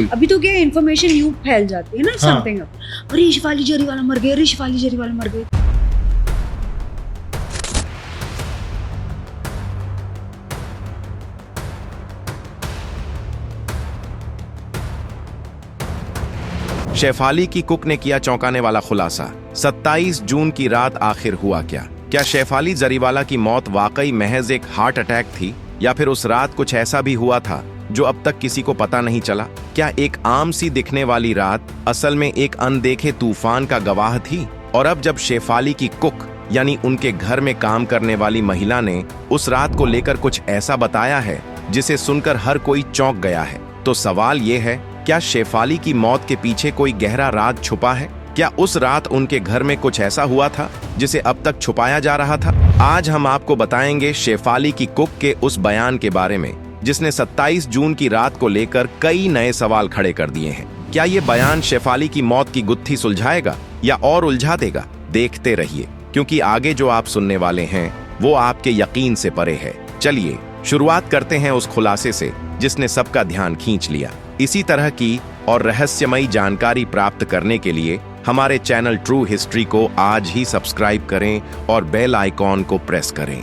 बिल्कुल। अभी तो क्या इन्फॉर्मेशन यूं फैल जाती है ना, हाँ। समथिंग अरे शिफाली जरीवाला मर गए, अरे शिफाली जरीवाला मर गए। शेफाली की कुक ने किया चौंकाने वाला खुलासा। 27 जून की रात आखिर हुआ क्या? क्या शेफाली जरीवाला की मौत वाकई महज एक हार्ट अटैक थी, या फिर उस रात कुछ ऐसा भी हुआ था जो अब तक किसी को पता नहीं चला? क्या एक आम सी दिखने वाली रात असल में एक अनदेखे तूफान का गवाह थी? और अब जब शेफाली की कुक यानी उनके घर में काम करने वाली महिला ने उस रात को लेकर कुछ ऐसा बताया है जिसे सुनकर हर कोई चौंक गया है, तो सवाल ये है, क्या शेफाली की मौत के पीछे कोई गहरा राज छुपा है? क्या उस रात उनके घर में कुछ ऐसा हुआ था जिसे अब तक छुपाया जा रहा था? आज हम आपको बताएंगे शेफाली की कुक के उस बयान के बारे में जिसने 27 जून की रात को लेकर कई नए सवाल खड़े कर दिए हैं। क्या ये बयान शेफाली की मौत की गुत्थी सुलझाएगा या और उलझा देगा? देखते रहिए, क्योंकि आगे जो आप सुनने वाले हैं वो आपके यकीन से परे है। चलिए शुरुआत करते हैं उस खुलासे से जिसने सबका ध्यान खींच लिया। इसी तरह की और रहस्यमयी जानकारी प्राप्त करने के लिए हमारे चैनल ट्रू हिस्ट्री को आज ही सब्सक्राइब करें और बेल आइकॉन को प्रेस करें।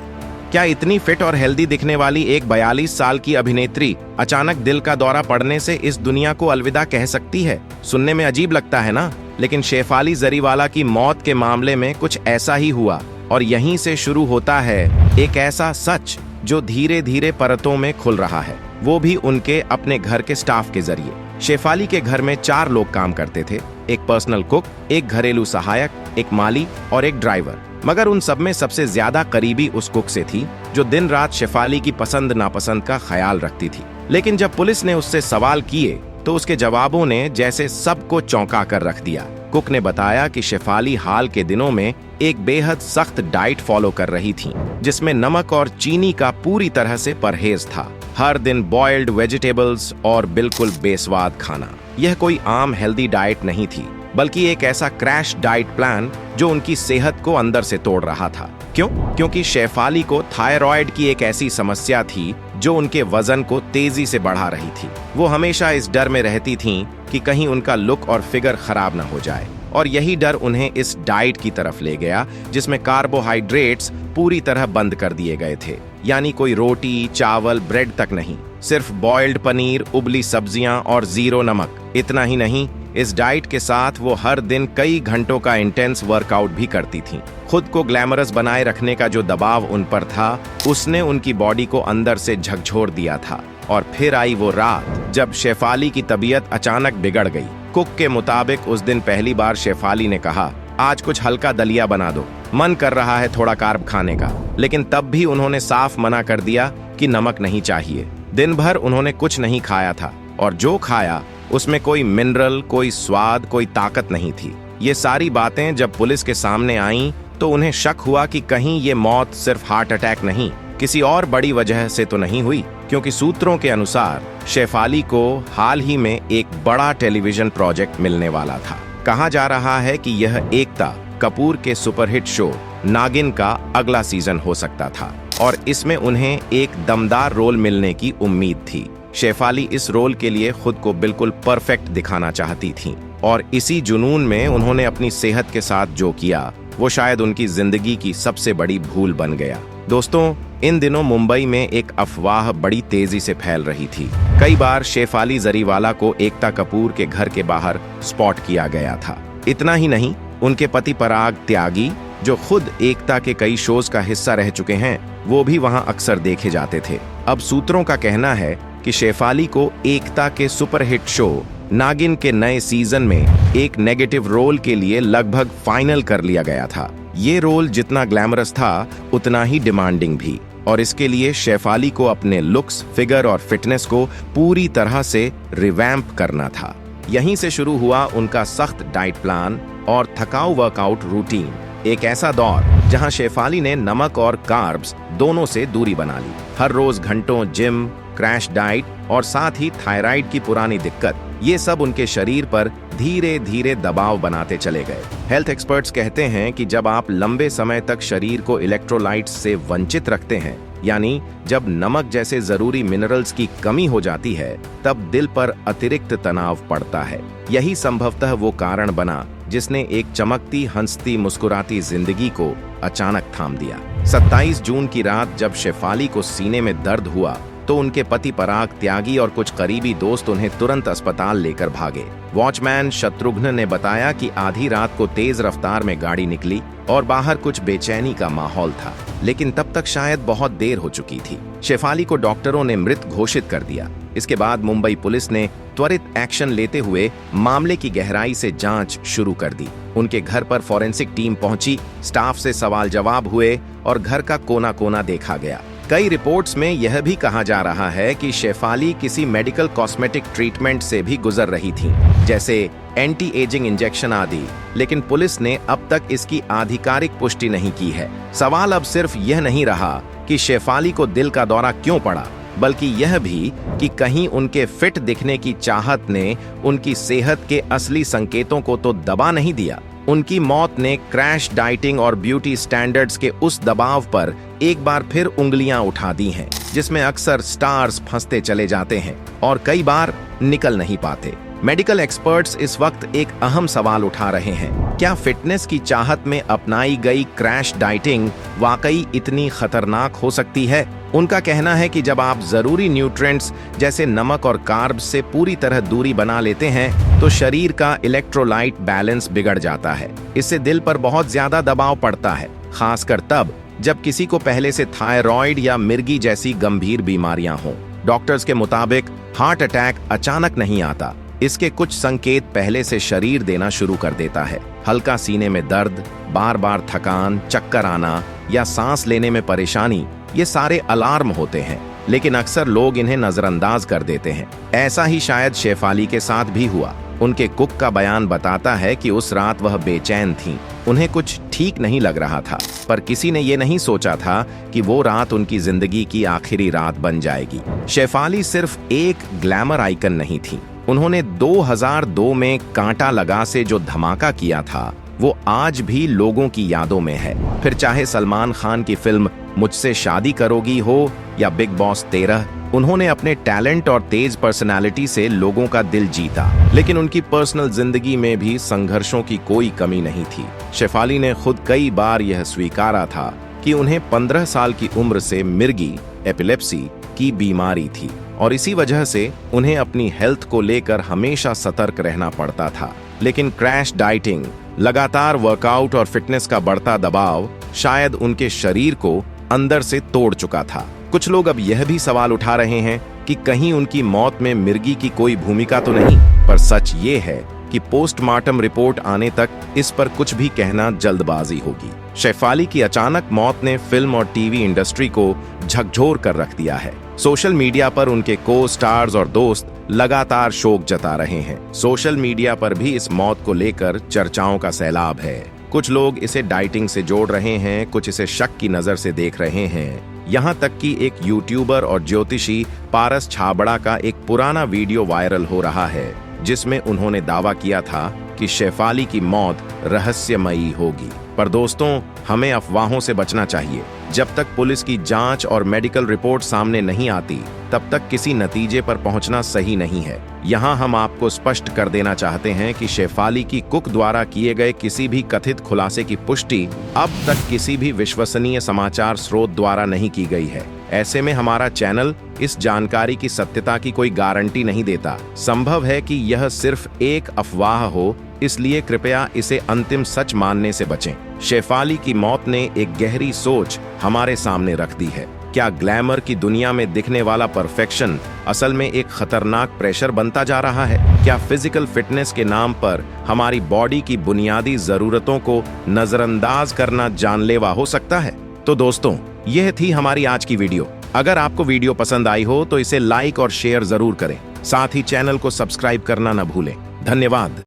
क्या इतनी फिट और हेल्दी दिखने वाली एक 42 साल की अभिनेत्री अचानक दिल का दौरा पड़ने से इस दुनिया को अलविदा कह सकती है? सुनने में अजीब लगता है ना, लेकिन शेफाली जरीवाला की मौत के मामले में कुछ ऐसा ही हुआ। और यहीं से शुरू होता है एक ऐसा सच जो धीरे धीरे परतों में खुल रहा है, वो भी उनके अपने घर के स्टाफ के जरिए। शेफाली के घर में 4 लोग काम करते थे, एक पर्सनल कुक, एक घरेलू सहायक, एक माली और एक ड्राइवर। मगर उन सब में सबसे ज्यादा करीबी उस कुक से थी जो दिन रात शेफाली की पसंद नापसंद का ख्याल रखती थी। लेकिन जब पुलिस ने उससे सवाल किए तो उसके जवाबों ने जैसे सबको चौंका कर रख दिया। कुक ने बताया कि शेफाली हाल के दिनों में एक बेहद सख्त डाइट फॉलो कर रही थी, जिसमें नमक और चीनी का पूरी तरह से परहेज था। हर दिन बॉइल्ड वेजिटेबल्स और बिल्कुल बेस्वाद खाना। यह कोई आम हेल्दी डाइट नहीं थी, बल्कि एक ऐसा क्रैश डाइट प्लान जो उनकी सेहत को अंदर से तोड़ रहा था। क्यों? क्योंकि शेफाली को थायराइड की एक ऐसी समस्या थी जो उनके वजन को तेजी से बढ़ा रही थी। वो हमेशा इस डर में रहती थीं कि कहीं उनका लुक और फिगर खराब ना हो जाए, और यही डर उन्हें इस डाइट की तरफ ले गया जिसमें कार्बोहाइड्रेट्स पूरी तरह बंद कर दिए गए थे। यानी कोई रोटी, चावल, ब्रेड तक नहीं, सिर्फ बॉइल्ड पनीर, उबली सब्जियां और 0 नमक। इतना ही नहीं, इस डाइट के साथ वो हर दिन कई घंटों का इंटेंस वर्कआउट भी करती थीं। खुद को ग्लैमरस बनाए रखने का जो दबाव उन पर था, उसने उनकी बॉडी को अंदर से झकझोर दिया था। और फिर आई वो रात जब शेफाली की तबीयत अचानक बिगड़ गई। कुक के मुताबिक उस दिन पहली बार शेफाली ने कहा, आज कुछ हल्का दलिया बना दो, मन कर रहा है थोड़ा कार्ब खाने का। लेकिन तब भी उन्होंने साफ मना कर दिया कि नमक नहीं चाहिए। दिन भर उन्होंने कुछ नहीं खाया था, और जो खाया उसमें कोई मिनरल, कोई स्वाद, कोई ताकत नहीं थी। ये सारी बातें जब पुलिस के सामने आईं तो उन्हें शक हुआ कि कहीं ये मौत सिर्फ हार्ट अटैक नहीं, किसी और बड़ी वजह से तो नहीं हुई। क्योंकि सूत्रों के अनुसार शेफाली को हाल ही में एक बड़ा टेलीविजन प्रोजेक्ट मिलने वाला था। कहा जा रहा है कि यह एकता कपूर के सुपरहिट शो नागिन का अगला सीजन हो सकता था, और इसमें उन्हें एक दमदार रोल मिलने की उम्मीद थी। शेफाली इस रोल के लिए खुद को बिल्कुल परफेक्ट दिखाना चाहती थीं, और इसी जुनून में उन्होंने अपनी सेहत के साथ जो किया वो शायद उनकी जिंदगी की सबसे बड़ी भूल बन गया। दोस्तों, इन दिनों मुंबई में एक अफवाह बड़ी तेजी से फैल रही थी। कई बार शेफाली जरीवाला को एकता कपूर के घर के बाहर स्पॉट किया गया था। इतना ही नहीं, उनके पति पराग त्यागी, जो खुद एकता के कई शोज का हिस्सा रह चुके हैं, वो भी वहां अक्सर देखे जाते थे। अब सूत्रों का कहना है कि शेफाली को एकता के सुपरहिट शो नागिन के नए सीजन में एक नेगेटिव रोल के लिए लगभग फाइनल कर लिया गया था। ये रोल जितना ग्लैमरस था उतना ही डिमांडिंग भी, और इसके लिए शेफाली को अपने लुक्स, फिगर और फिटनेस को पूरी तरह से रिवैम्प करना था। यहीं से शुरू हुआ उनका सख्त डाइट प्लान और थकाऊ वर्कआउट रूटीन। एक ऐसा दौर जहां शेफाली ने नमक और कार्ब्स दोनों से दूरी बना ली। हर रोज घंटों जिम, क्रैश डाइट और साथ ही थायराइड की पुरानी दिक्कत, ये सब उनके शरीर पर धीरे धीरे दबाव बनाते चले गए। हेल्थ एक्सपर्ट्स कहते हैं कि जब आप लंबे समय तक शरीर को इलेक्ट्रोलाइट्स से वंचित रखते हैं यानी जब नमक जैसे जरूरी मिनरल्स की कमी हो जाती है तब दिल पर अतिरिक्त तनाव पड़ता है। यही संभवतः वो कारण बना जिसने एक चमकती, हंसती, मुस्कुराती जिंदगी को अचानक थाम दिया। 27 जून की रात जब शेफाली को सीने में दर्द हुआ तो उनके पति पराग त्यागी और कुछ करीबी दोस्त उन्हें तुरंत अस्पताल लेकर भागे। वॉचमैन शत्रुघ्न ने बताया कि आधी रात को तेज रफ्तार में गाड़ी निकली और बाहर कुछ बेचैनी का माहौल था, लेकिन तब तक शायद बहुत देर हो चुकी थी। शेफाली को डॉक्टरों ने मृत घोषित कर दिया। इसके बाद मुंबई पुलिस ने त्वरित एक्शन लेते हुए मामले की गहराई से जांच शुरू कर दी। उनके घर पर फॉरेंसिक टीम पहुंची, स्टाफ से सवाल जवाब हुए और घर का कोना कोना देखा गया। कई रिपोर्ट्स में यह भी कहा जा रहा है कि शेफाली किसी मेडिकल कॉस्मेटिक ट्रीटमेंट से भी गुजर रही थी, जैसे एंटी एजिंग इंजेक्शन आदि, लेकिन पुलिस ने अब तक इसकी आधिकारिक पुष्टि नहीं की है। सवाल अब सिर्फ यह नहीं रहा कि शेफाली को दिल का दौरा क्यों पड़ा, बल्कि यह भी कि कहीं उनके फिट दिखने की चाहत ने उनकी सेहत के असली संकेतों को तो दबा नहीं दिया। उनकी मौत ने क्रैश डाइटिंग और ब्यूटी स्टैंडर्ड्स के उस दबाव पर एक बार फिर उंगलियां उठा दी हैं, जिसमें अक्सर स्टार्स फंसते चले जाते हैं और कई बार निकल नहीं पाते। मेडिकल एक्सपर्ट्स इस वक्त एक अहम सवाल उठा रहे हैं, क्या फिटनेस की चाहत में अपनाई गई क्रैश डाइटिंग वाकई इतनी खतरनाक हो सकती है? उनका कहना है कि जब आप जरूरी न्यूट्रिएंट्स जैसे नमक और कार्ब्स से पूरी तरह दूरी बना लेते हैं तो शरीर का इलेक्ट्रोलाइट बैलेंस बिगड़ जाता है। इससे दिल पर बहुत ज्यादा दबाव पड़ता है, खासकर तब जब किसी को पहले से थायराइड या मिर्गी जैसी गंभीर बीमारियां हों। डॉक्टर्स के मुताबिक हार्ट अटैक अचानक नहीं आता, इसके कुछ संकेत पहले से शरीर देना शुरू कर देता है। हल्का सीने में दर्द, बार बार थकान, चक्कर आना या सांस लेने में परेशानी, ये सारे अलार्म होते हैं, लेकिन अक्सर लोग इन्हें नजरअंदाज कर देते हैं। ऐसा ही शायद शेफाली के साथ भी हुआ। उनके कुक का बयान बताता है कि उस रात वह बेचैन थीं। उन्हें कुछ ठीक नहीं लग रहा था, पर किसी ने ये नहीं सोचा था कि वो रात उनकी जिंदगी की आखिरी रात बन जाएगी। शेफाली सिर्फ एक ग्लैमर आइकन नहीं थी। उन्होंने 2002 में कांटा लगा से जो धमाका किया था वो आज भी लोगों की यादों में है। फिर चाहे सलमान खान की फिल्म मुझसे शादी करोगी हो या बिग बॉस 13, उन्होंने अपने टैलेंट और तेज पर्सनालिटी से लोगों का दिल जीता। लेकिन उनकी पर्सनल जिंदगी में भी संघर्षों की कोई कमी नहीं थी। शेफाली ने खुद कई बार यह स्वीकारा था कि उन्हें 15 साल की उम्र से मिर्गी एपिलेप्सी की बीमारी थी और इसी वजह से उन्हें अपनी हेल्थ को लेकर हमेशा सतर्क रहना पड़ता था। लेकिन क्रैश डाइटिंग, लगातार वर्कआउट और फिटनेस का बढ़ता दबाव शायद उनके शरीर को अंदर से तोड़ चुका था। कुछ लोग अब यह भी सवाल उठा रहे हैं कि कहीं उनकी मौत में मिर्गी की कोई भूमिका तो नहीं, पर सच ये है कि पोस्टमार्टम रिपोर्ट आने तक इस पर कुछ भी कहना जल्दबाजी होगी। शेफाली की अचानक मौत ने फिल्म और टीवी इंडस्ट्री को झकझोर कर रख दिया है। सोशल मीडिया पर उनके को स्टार्स और दोस्त लगातार शोक जता रहे हैं। सोशल मीडिया पर भी इस मौत को लेकर चर्चाओं का सैलाब है। कुछ लोग इसे डाइटिंग से जोड़ रहे हैं, कुछ इसे शक की नजर से देख रहे हैं। यहाँ तक कि एक यूट्यूबर और ज्योतिषी पारस छाबड़ा का एक पुराना वीडियो वायरल हो रहा है, जिसमें उन्होंने दावा किया था कि शेफाली की मौत रहस्यमयी होगी। पर दोस्तों, हमें अफवाहों से बचना चाहिए। जब तक पुलिस की जांच और मेडिकल रिपोर्ट सामने नहीं आती, तब तक किसी नतीजे पर पहुंचना सही नहीं है। यहाँ हम आपको स्पष्ट कर देना चाहते हैं कि शेफाली की कुक द्वारा किए गए किसी भी कथित खुलासे की पुष्टि अब तक किसी भी विश्वसनीय समाचार स्रोत द्वारा नहीं की गई है। ऐसे में हमारा चैनल इस जानकारी की सत्यता की कोई गारंटी नहीं देता। संभव है कि यह सिर्फ एक अफवाह हो, इसलिए कृपया इसे अंतिम सच मानने से बचें। शेफाली की मौत ने एक गहरी सोच हमारे सामने रख दी है। क्या ग्लैमर की दुनिया में दिखने वाला परफेक्शन असल में एक खतरनाक प्रेशर बनता जा रहा है? क्या फिजिकल फिटनेस के नाम पर हमारी बॉडी की बुनियादी जरूरतों को नजरअंदाज करना जानलेवा हो सकता है? तो दोस्तों, यह थी हमारी आज की वीडियो। अगर आपको वीडियो पसंद आई हो तो इसे लाइक और शेयर जरूर करें। साथ ही चैनल को सब्सक्राइब करना न भूलें। धन्यवाद।